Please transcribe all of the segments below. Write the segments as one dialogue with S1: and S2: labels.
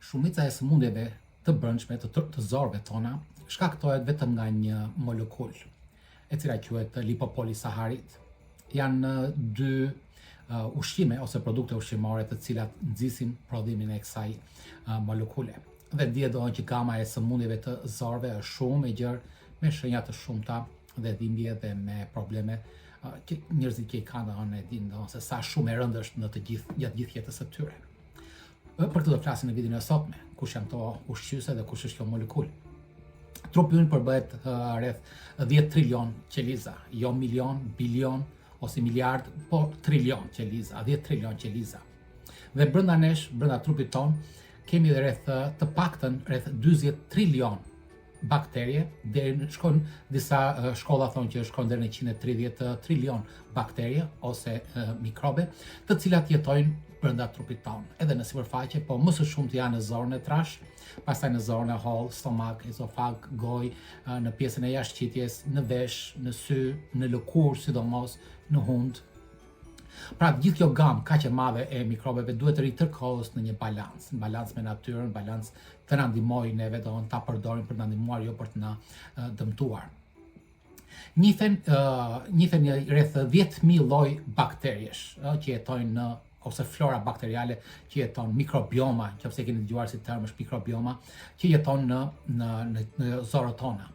S1: Shumica e sëmundjeve të brendshme të zorëve tona shkaktohet vetëm nga një molekull, e cila quhet lipopolisaharid. Janë dy ushqime ose produkte ushqimore të cilat nxisin prodhimin e kësaj molekule. Dhe dihet domosdoshmë që gama e sëmundjeve të zorëve është shumë e gjerë, me shenja të shumta dhe dhimbje dhe me probleme që njerëzit që i kanë e dinë se sa shumë e rëndë është në gjatë gjithë jetës së tyre. Për këtë do flasim në videon e sotme, kush janë këto ushqyese dhe kush është kjo molekul. Trupi ynë përbëhet rreth 10 trilion qeliza, jo milion, bilion ose miliard, por trilion qeliza, 10 trilion qeliza. Dhe brenda nesh, brenda trupit ton, kemi rreth të paktën rreth 40 trilion bakterje, deri shkon disa shkolla thonë që shkon deri në 130 trilion bakterje ose mikrobe, të cilat jetojnë brenda trupit ton, edhe në sipërfaqe, po më së shumti janë në zorën e trash, pastaj në zorën e holl, stomak, ezofag, gojë, në pjesën e jashtëqitjes, në vesh, në sy, në lëkurë, sidomos në hund. Pra gjithë kjo gamë kaq e madhe e mikrobeve duhet të rritërkohet në një balans me natyrën, balans të na ndihmojë neve ta përdorim për të na ndihmuar, jo për të na dëmtuar. Njihen rreth 10.000 lloj bakteriesh që jetojnë ose flora bakteriale që jeton, mikrobioma, nëse keni dëgjuar si term është mikrobioma, që jeton në zorët tona.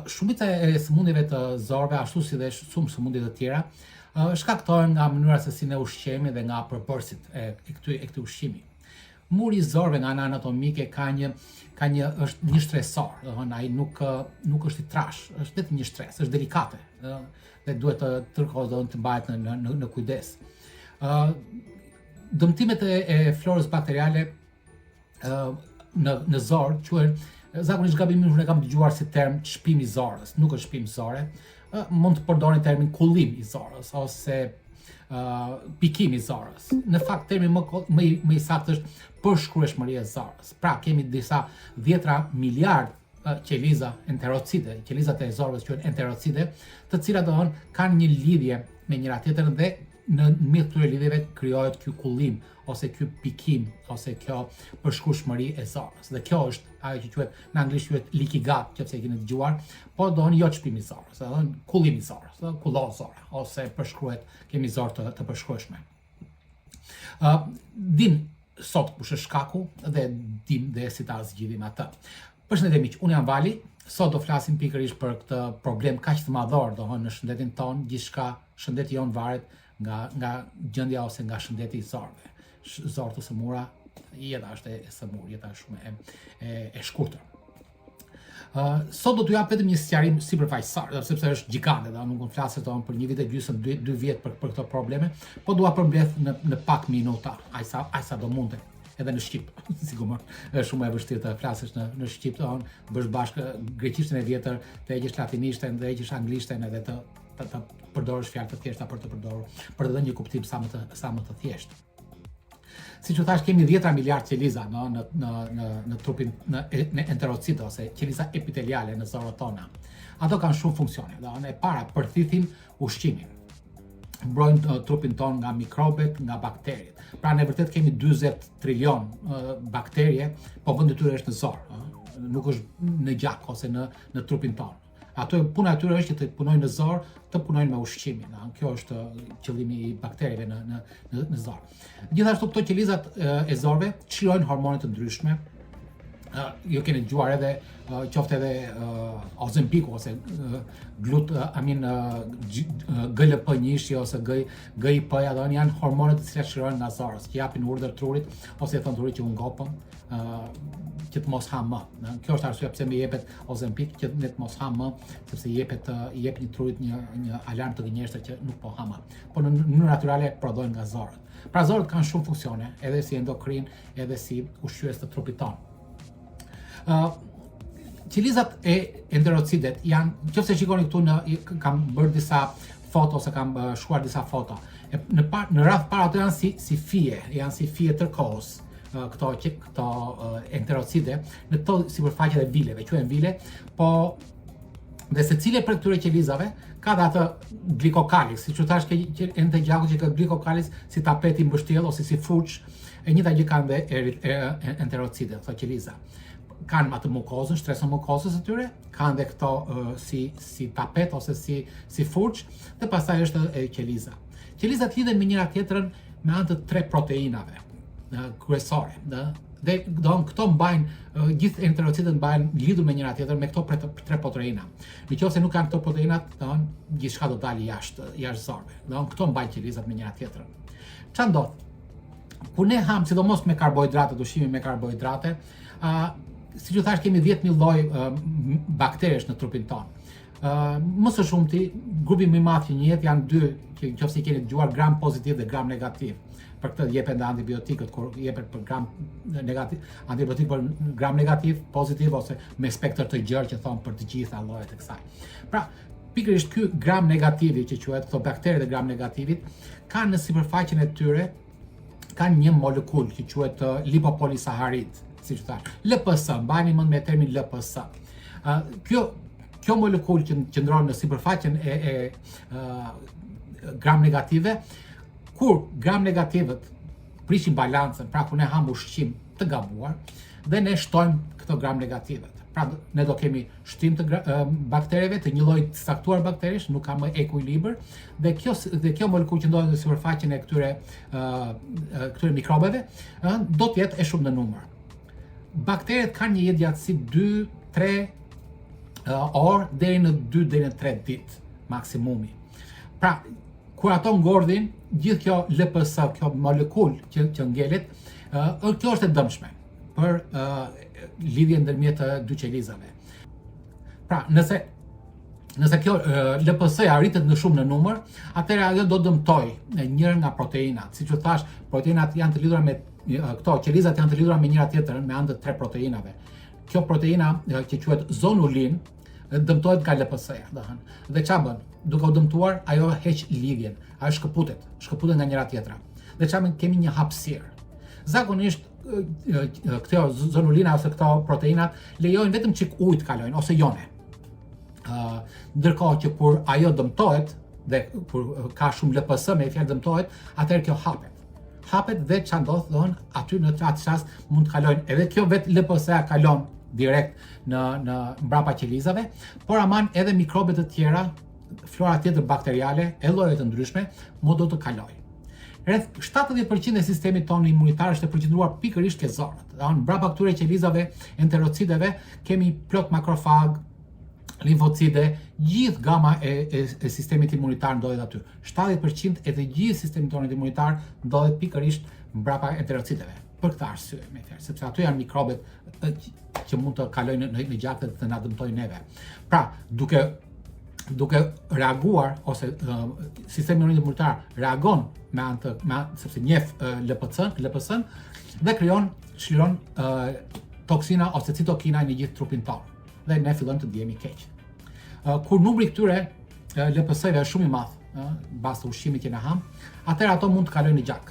S1: Shumica e sëmundjeve të zorëve, ashtu si dhe shumë sëmundje të tjera, shkaktohen nga mënyra se si ne ushqemi dhe nga përbërësit e këtij ushqimi. Muri i zorëve nga ana anatomike është një stresor, ai nuk është i trash, është vetëm një stres, është delikate dhe duhet të tërkohë të mbahet në kujdes. Dëmtimet e florës bakteriale në zorë quhen, zakonisht gabimisht unë e kam dëgjuar si term çpim i zorës, nuk është çpim zore, mund të përdorni termin kullim i zorës ose pikim i zorës. Në fakt termi më i saktë është përshkrueshmëria e zorës. Pra kemi disa 10 miliard qeliza enterocide, qelizat e zorëve quhen enterocide, të cilat kanë një lidhje me njëra tjetrën dhe në midis këtyre lidhjeve krijohet ky kullim ose ky pikim ose kjo përshkrueshmëri e zorës. Dhe kjo është ajo që quhet në anglisht quhet leaky gut, nëse e keni dëgjuar, po jo çpimi i zorës, kullim i zorës, kullon zora ose përshkruhet kemi zorë të përshkrueshme. Dim sot kush është shkaku dhe dim dhe si ta zgjidhim atë. Përshëndetje miq, unë jam Vali. Sot do flasim pikërisht për këtë problem kaq të madhor në shëndetin ton, gjithçka shëndeti jon varet nga gjendja ose nga shëndeti i zorëve. Zorë të sëmura, jeta është e sëmur, jeta është shumë e shkurtër. Sot do t'ju jap vetëm një sqarim sipërfaqësor, sepse është gjigante, nuk unë flas për një vit e gjysmë, 2 vjet për këto probleme, po dua përmbledh në pak minuta, aq sa do mundem. Edhe në shqip, sigurisht është shumë e vështirë të flasësh në shqip, bësh bashkë greqishten e vjetër, të heqësh latinishten, të heqësh anglishten edhe të përdorësh fjalë të thjeshta për të përdorur, për të dhënë një kuptim sa më të thjeshtë. Siç u thash, kemi 10 miliard qeliza në trupin në enterocite ose qeliza epiteliale në zorët tona. Ato kanë shumë funksione. E para, përthithin ushqimin. Mbrojnë trupin ton nga mikrobet, nga bakteriet. Pra në vërtet kemi 40 trilion bakterje, po vendi tyre është në zorë, nuk është në gjak ose në trupin ton. Puna e tyre është që të punojnë në zorë, të punojnë me ushqimin. Kjo është qëllimi i bakterieve në zorë. Gjithashtu këto qelizat e zorëve çlirojnë hormone të ndryshme. Jo keni dëgjuar edhe qoftë edhe Ozempic ose GLP-1 ose GIP, janë hormone të cilat çlirojnë nga zora, që japin urdhër trurit ose thon trurit që u ngopëm, që të mos ha më. Kjo është arsyeja pse më jepet Ozempic, që ne të mos ha më, sepse i jep trurit një alarm të gënjeshtër që nuk po ha më. Po në mënyrë natyrale prodhojnë nga zorët. Pra zorët kanë shumë funksione, edhe si endokrin, edhe si ushqyes të trupit ton. Qelizat e enterocidet janë, nëse shikoni këtu kam bërë disa foto ose kam shkruar disa foto. Në radhë para ato janë si fije tërkohës. Këto enterocide në to sipërfaqet e vileve, quhen vile, po Dhe secili për këtyre qelizave ka dhe atë glikokalis, siç u thash që ende gjaku që ka glikokalis si tapeti mbështjell ose si furç, e njëjta gjë kanë dhe enterocidet, këto qeliza. Kanë atë mukozën, shtresën mukozës atyre, kanë dhe këto si tapet ose si furç, dhe pastaj është qeliza. Qelizat lidhen me njëra tjetrën me anë të 3 proteinave kryesore. Dhe këto mbajnë, gjithë enterocidet mbajnë lidhur me njëra tjetrën me këto 3 proteina. Nëse nuk kanë këto proteinat, gjithçka do dalë jashtë zorëve. Këto mbajnë qelizat me njëra tjetrën. Çfarë ndodh? Kur ne ham, sidomos me karbohidrate, ushqime me karbohidrate, siç u thash, kemi 10.000 lloj bakteresh në trupin tonë. Më së shumti, grupi më i madh që njihet janë 2, që nëse i keni dëgjuar, gram pozitiv dhe gram negativ. Për këtë jepen dhe antibiotikët, kur jepen për gram negativ, antibiotik për gram negativ, pozitiv, ose me spektër të gjerë që thonë për të gjitha llojet e kësaj. Pra, pikërisht ky gram negativi që quhet, këto bakteret e gram negativit, kanë në sipërfaqen e tyre kanë një molekull që quhet lipopolisaharid, siç thash. LPS, mbani mend me termin LPS. Kjo molekull që qëndron në sipërfaqen e gram negative, kur gram negativët prishin balancën, pra kur ne ham ushqim të gabuar, dhe ne shtojmë këto gram negativet. Pra ne do kemi shtim të baktereve, të një lloj të saktuar bakteresh, nuk ka më ekuilibër, dhe kjo molekull që ndodhet në sipërfaqen e këtyre mikrobeve, do të jetë e shumë në numër. Bakteret kanë një jetëgjatësi 2-3 orë deri në 2 deri në 3 ditë maksimumi. Pra, kur ato ngordhin, gjithë kjo LPS, kjo molekull që ngelet, kjo është e dëmshme për lidhjen ndërmjet të 2 qelizave. Pra, nëse kjo LPS arritet në shumë në numër, atëherë ajo do dëmtoj njërin nga proteinat. Siç u thash, proteinat janë të lidhura me këto qelizat janë të lidhura me njëra tjetrën me anë të 3 proteinave. Kjo proteina që quhet zonulin dëmtohet nga LPS-ja, dhe çfarë bën? Duke u dëmtuar, ajo heq lidhjen, ajo shkëputet nga njëra tjetra. Dhe çfarë bën? Kemi një hapësirë. Zakonisht këto zonulina ose këto proteinat lejojnë vetëm çik ujë të kalojnë ose jone. Ndërkohë që kur ajo dëmtohet dhe kur ka shumë LPS me fjalë dëmtohet, atëherë kjo hapet dhe çfarë ndodh, aty në atë rast mund të kalojnë edhe kjo vetë LPS-ja kalon direkt në mbrapa qelizave, por aman edhe mikrobe të tjera, flora tjetër bakteriale, e lloje të ndryshme, mund do të kalojnë. Rreth 70% e sistemit tonë imunitar është e përqendruar pikërisht te zorët. Mbrapa këtyre qelizave, enterocideve, kemi plot makrofag, limfocide, gjithë gama e sistemit imunitar ndodhet aty. 70% e të gjithë sistemit tonë imunitar ndodhet pikërisht mbrapa enterocideve. Për këtë arsye, me fjalë, sepse aty janë mikrobet që mund të kalojnë në gjak dhe të na dëmtojnë neve. Pra, duke reaguar ose sistemi imunitar reagon sepse njeh LPS-n dhe çliron toksina ose citokina në gjithë trupin tonë dhe ne fillojmë të ndihemi keq. Kur numri këtyre LPS-ve është shumë i madh, bazë ushqimit që ne ham, atëherë ato mund të kalojnë në gjak.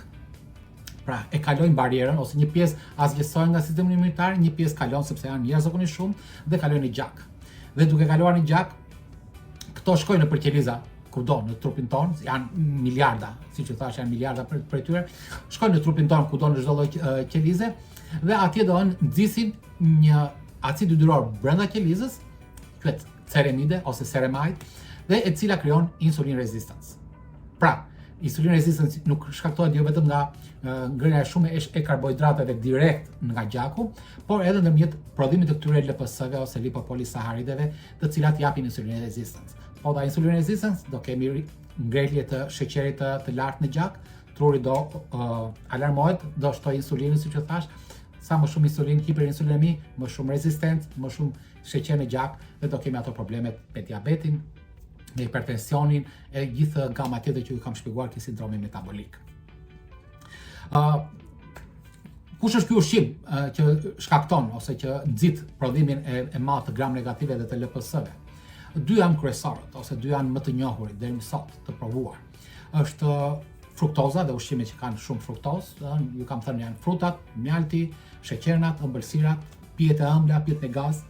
S1: Pra, e kalojnë barierën ose një pjesë asgjësohen nga sistemi imunitar, një pjesë kalon sepse janë jashtëzakonisht shumë dhe kalojnë në gjak. Dhe duke kaluar në gjak, këto shkojnë nëpër qeliza kudo në trupin tonë, janë miliarda, siç u thash, janë miliarda për tyre, shkojnë në trupin tonë kudo në çdo lloj qelize dhe atje do nxisin një acid ylloror brenda qelizës, quhet ceramide ose ceramide, dhe e cila krijon insulin resistance. Pra, insulin resistance nuk shkaktohet jo vetëm nga ngrënia shumë e karbohidrateve direkt nga gjaku, por edhe ndërmjet prodhimit të këtyre LPS-ve ose lipopolisaharideve, të cilat japin insulin resistance. Po da insulin resistance do kemi ngrelje të sheqerit të lartë në gjak, truri do alarmohet, do shtoj insulinën, siç e thash, sa më shumë insulin, hiperinsulinemi, më shumë rezistencë, më shumë sheqer në gjak dhe do kemi ato problemet me diabetin, me hipertensionin e gjithë gama tjetër që ju kam shpjeguar, këtij sindromi metabolik. Kush është ky ushqim që shkakton ose që nxit prodhimin e madh të gram negative dhe të LPS-ve? 2 janë kryesorët ose 2 janë më të njohurit deri më sot të provuar. Është fruktoza dhe ushqimet që kanë shumë fruktozë, ju kam thënë janë frutat, mjalti, sheqernat, ëmbëlsirat, pijet e ëmbla, pijet me gaz.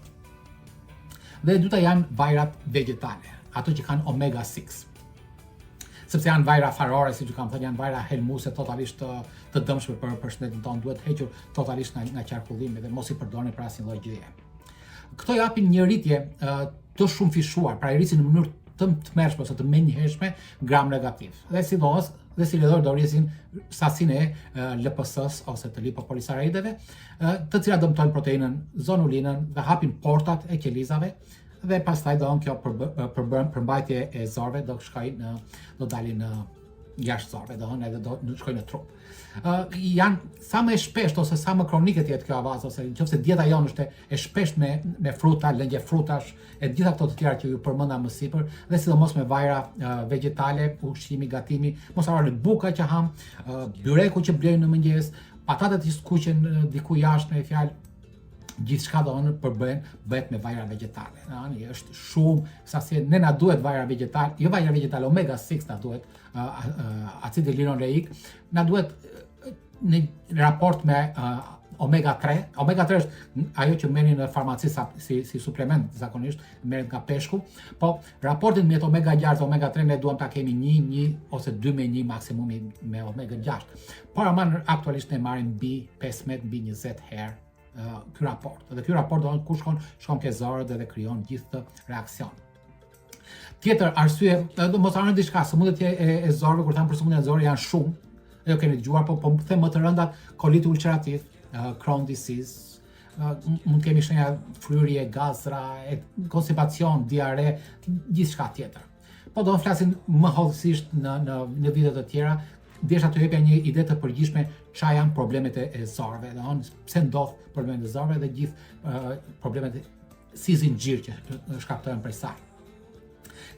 S1: Dhe e dyta janë vajrat vegetale, ato që kanë omega 6. Sepse janë vajra farore, siç kam thënë, janë vajra helmuese totalisht të dëmshme për shëndetin tonë, duhet hequr totalisht nga qarkullimi dhe mos i përdorni për asnjë lloj gjëje. Këto japin një rritje të shumë fishuar, pra i rrisin në mënyrë të tmerrshme ose të menjëhershme gram negativ. Dhe sidomos dhe si lidhur do rrisin sasinë e LPS-s ose të lipopolisarideve, të cilat dëmtojnë proteinën, zonulinën dhe hapin portat e qelizave dhe pastaj do kjo përmbajtje e zorëve do dalin jashtë zorëve, do shkojnë në trup. Janë sa më e shpeshtë ose sa më kronike të jetë kjo avaz, ose nëse dieta jonë është e shpeshtë me fruta, lëngje frutash e gjitha këto të tjera që ju përmenda më sipër, dhe sidomos me vajra vegetale, ushqimi, gatimi, mos harroni buka që ham, byreku që blejnë në mëngjes, patatet që skuqen diku jashtë, me fjalë gjithçka bëhet me vajra vegetale. Është shumë sasi ne na duhet vajra vegetale, jo vajra vegetale, omega 6 na duhet, acidi linoleik, na duhet në raport me omega 3. Omega 3 është ajo që merrni në farmaci si suplement, zakonisht merret nga peshku, po raportin me omega 6 dhe omega 3 ne duam ta kemi 1 ose 2:1 maksimumi me omega 6. Por aktualisht ne marrim mbi 15 mbi 20 herë ky raport. Dhe ky raport do ku shkon ke zorët dhe krijon gjithë të reaksion. Tjetër arsye, do mos harroni diçka, sëmundjet e zorëve, kur tham për sëmundjet e zorëve janë shumë. Jo keni dëgjuar, po them më të rëndat, koliti ulcerativ, Crohn disease, mund kemi shenja fryrje, gazra, konstipacion, diare, gjithçka tjetër. Po do të flasim më hollësisht në video të tjera, desha të jepja një ide të përgjithshme çfarë janë problemet e zorëve, pse ndodh problemet e zorëve dhe gjithë problemet si zinxhir që shkaktojnë prej saj.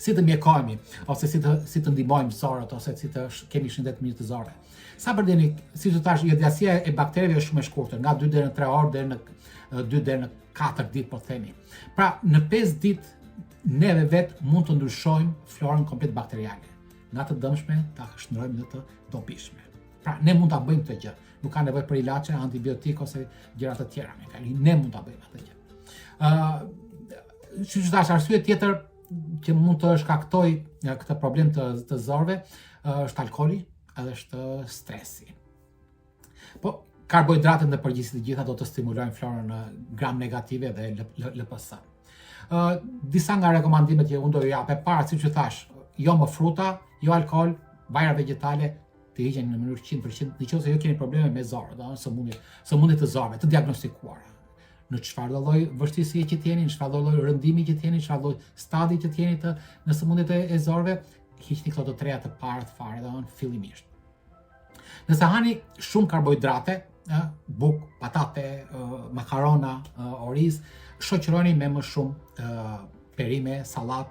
S1: Si të mjekohemi, ose si të ndihmojmë zorët, ose si të kemi shëndet mirë të zorëve. Sa përdeni, si të thash, jetësia e baktereve është shumë e shkurtër, nga 2 deri në 3 orë deri në 2 deri në 4 ditë, po themi. Pra, në 5 ditë neve vetë mund të ndryshojmë florën komplet bakteriale, nga të dëmshme ta shndrojmë në të dobishme. Pra, ne mund ta bëjmë këtë gjë. Nuk ka nevojë për ilaçe, antibiotik ose gjëra të tjera. Ne mund ta bëjmë atë gjë. Siç thash, arsye tjetër që mund të shkaktojë këtë problem të zorëve është alkooli edhe është stresi. Po karbohidratet në përgjithësi të gjitha do të stimulojnë florën gram negative dhe LPS. Disa nga rekomandimet që unë do ju jap e para, siç e thash, jo më fruta, jo alkool, vajra vegetale të hiqen në mënyrë 100%, nëse jo keni probleme me zorë, sëmundje të zorëve, të diagnostikuara. Në çfarëdo lloj vështirësie që jeni, në çfarëdo lloj rëndimi që jeni, në çfarëdo lloj stadi që jeni në sëmundjet e zorëve, hiqni këto të treja të parë të fare, fillimisht. Nëse hani shumë karbohidrate, bukë, patate, makarona, oriz, shoqëroni me më shumë perime, sallat,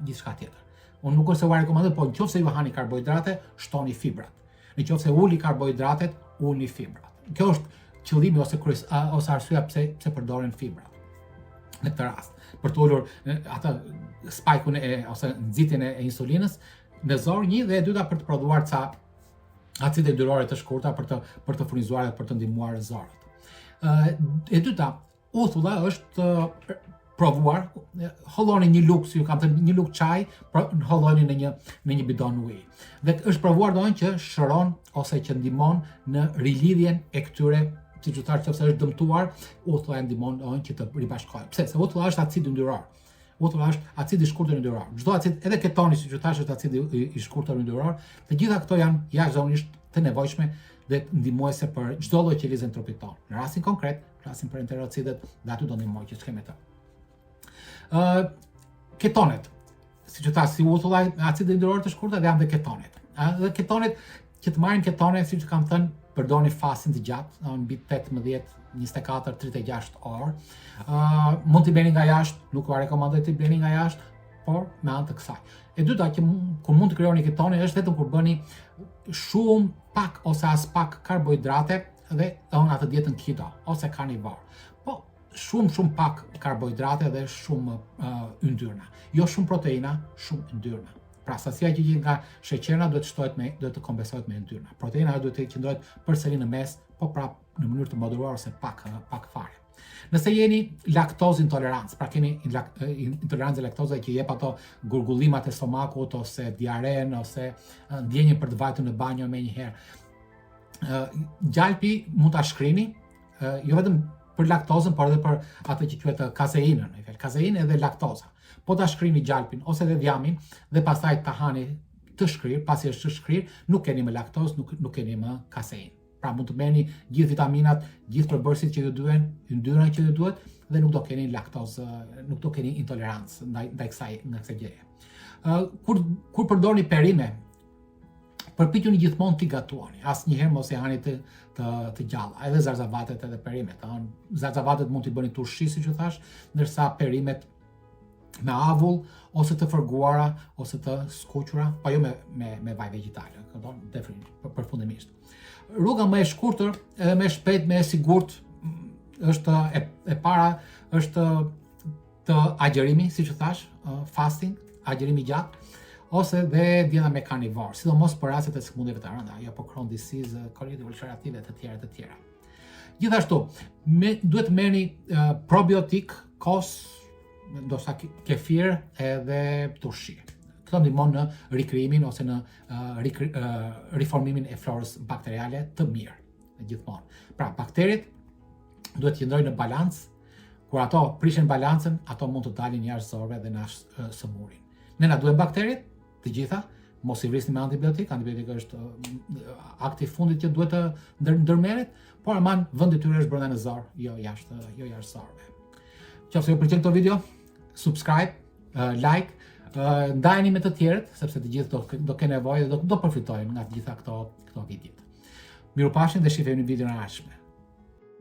S1: gjithçka tjetër. Unë nuk është se u rekomandoj, po nëse ju hani karbohidrate, shtoni fibrat. Nëse uli karbohidratet, ulni fibrat. Kjo është qëllimi ose arsyeja pse përdoren fibrat. Në këtë rast, për të ulur atë spike-un ose nxitjen e insulinës në zorë, një, dhe e dyta për të prodhuar ca acide ylërore të shkurta për të furnizuar dhe për të ndihmuar zorët. E dyta, uthulla është provuar, holloni një luk, si ju kam thënë, një luk çaj, holloni në një bidon ujë. Dhe është provuar që shëron ose që ndihmon në rilidhjen e këtyre, siç u thash, nëse është dëmtuar, uthulla ndihmon që të ribashkohet. Pse? Se uthulla është acid yndyror. Uthulla është acid i shkurtër yndyror. Çdo acid, edhe ketoni, siç u thash, është acid i shkurtër yndyror. Të gjitha këto janë jashtëzakonisht të nevojshme dhe ndihmuese për çdo lloj qelizë në trupin tonë. Në rastin konkret, flasim për enterocidet, dhe aty do ndihmojë që s'kemë të. Ketonet, siç u thash, si uthulla, acid yndyror të shkurtër, dhe janë dhe ketonet. Dhe ketonet, që të marrin ketonet, siç kam thënë, përdorni fastin të gjatë, mbi 18, 24, 36 orë. Mund t'i bleni nga jashtë, nuk u rekomandoj t'i bleni nga jashtë, por me anë të kësaj. E dyta, kur mund të krijoni ketone, është vetëm kur bëni shumë pak ose as pak karbohidrate dhe atë dietën keto ose carnivore. Po shumë pak karbohidrate dhe shumë yndyrna. Jo shumë proteina, shumë yndyrna. Pra, sasia që gjen nga sheqerna duhet të kompensohet me yndyrna. Proteina duhet të qëndrohet përsëri në mes, po prap në mënyrë të moderuar ose pak fare. Nëse jeni laktoz intolerancë, pra keni intolerancë laktoze që jep ato gurgullimat e stomakut ose diaren ose ndjenjë për të vajtur në banjo me njëherë, gjalpi mund ta shkrini, jo vetëm për laktozën, por edhe për atë që quhet kazeinën, kazeinë edhe laktoza. Po ta shkrini gjalpin ose edhe djamin dhe pastaj ta hani të shkrir, pasi është të shkrir, nuk keni më laktozë, nuk keni më kaseinë. Pra mund të merrni gjithë vitaminat, gjithë përbërësit që ju duhen, yndyrën që ju duhet dhe nuk do keni laktozë, nuk do keni intolerancë ndaj kësaj gjëje. Kur përdorni perime, përpiquni gjithmonë t'i gatuani. Asnjëherë mos e hani të gjalla. Edhe zarzavatet edhe perimet. Zarzavatet mund t'i bëni turshi, siç u thash, ndërsa perimet me avull ose të fërguara ose të skuqura, pa jo me vaj vegjitale, përfundimisht. Rruga më e shkurtër edhe më e shpejt, më e sigurt është e para është të agjerimi, siç u thash, fasting, agjerimi gjatë, ose dhe dieta me karnivor, sidomos për rastet e sëmundjeve të rënda, jo për Crohn's disease, kolitit ulcerative të tjera. Gjithashtu, duhet merrni probiotik, kos, ndoshta kefir edhe turshi. Këto ndihmon në rikrijimin ose në riformimin e florës bakteriale të mirë, gjithmonë. Pra, bakterit duhet të qëndrojnë në balancë. Kur ato prishin balancën, ato mund të dalin jashtë zorëve dhe na sëmurin. Ne na duhen bakterit, të gjitha, mos i vrisni me antibiotik. Antibiotik është akti i fundit që duhet të ndërmerret, por aman vendi i tyre është brenda në zor, jo jashtë zorëve. Nëse ju pëlqen këto video, subscribe, like, ndajeni me të tjerët, sepse të gjithë do kenë nevojë dhe do përfitojnë nga të gjitha këto videot. Mirupafshim dhe shihemi në videon e ardhshme.